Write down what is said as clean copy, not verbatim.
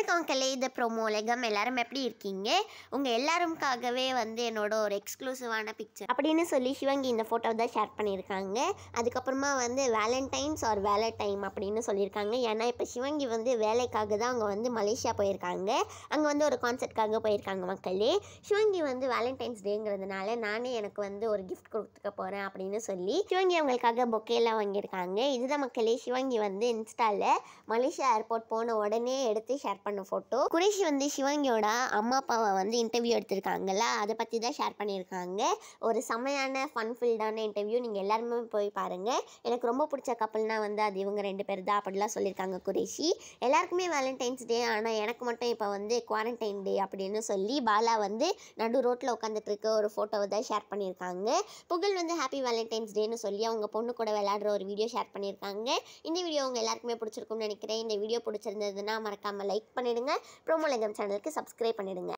வணக்கம் மக்களே, இது ப்ரோமோ உலகம். எல்லாரும் எப்படி இருக்கீங்க? உங்கள் எல்லாருக்காகவே என்னோட ஒரு எக்ஸ்க்ளூசிவான பிக்சர் அப்படின்னு சொல்லி சிவங்கி இந்த ஃபோட்டோ தான் ஷேர் பண்ணியிருக்காங்க. அதுக்கப்புறமா வேலண்டைன்ஸ் ஆர் வேலை டைம் அப்படின்னு சொல்லியிருக்காங்க. ஏன்னா இப்போ சிவங்கி வேலைக்காக தான் அவங்க மலேசியா போயிருக்காங்க. அங்கே ஒரு கான்சர்ட்காக போயிருக்காங்க மக்களே. சிவங்கி வேலண்டைன்ஸ் டேங்கிறதுனால நானே எனக்கு ஒரு கிஃப்ட் கொடுத்துக்க போகிறேன் அப்படின்னு சொல்லி சிவங்கி அவங்களுக்காக பொக்கேலாம் வாங்கியிருக்காங்க. இதுதான் மக்களே சிவங்கி இன்ஸ்டாவில் மலேசியா ஏர்போர்ட் போன உடனே எடுத்து ஷேர் பண்ண ஃபோட்டோ. குரேஷி சிவங்கியோட அம்மா அப்பாவை இன்டர்வியூ எடுத்திருக்காங்கல்ல, அதை பற்றி தான் ஷேர் பண்ணியிருக்காங்க. ஒரு செம்மையான ஃபன்ஃபில்டான இன்டர்வியூ. நீங்கள் எல்லாருமே போய் பாருங்கள். எனக்கு ரொம்ப பிடிச்ச கப்பல்னால் அது இவங்க 2 பேர் தான் அப்படிலாம் சொல்லியிருக்காங்க குரேஷி. எல்லாருக்குமே வேலண்டைன்ஸ் டே, ஆனால் எனக்கு மட்டும் இப்போ குவாரண்டைன் டே அப்படின்னு சொல்லி பாலா நடு ரோட்டில் உட்காந்துட்டு இருக்க ஒரு ஃபோட்டோவை தான் ஷேர் பண்ணியிருக்காங்க. புகழ் ஹாப்பி வேலண்டைன்ஸ் டேன்னு சொல்லி அவங்க பொண்ணு கூட விளையாடுற ஒரு வீடியோ ஷேர் பண்ணியிருக்காங்க. இந்த வீடியோ உங்கள் எல்லாருக்குமே பிடிச்சிருக்கும்னு நினைக்கிறேன். இந்த வீடியோ பிடிச்சிருந்ததுன்னா மறக்காமல் லைக் பண்ணிடுங்க. ப்ரோமோ உலகம் சேனலுக்கு சப்ஸ்கிரைப் பண்ணிடுங்க.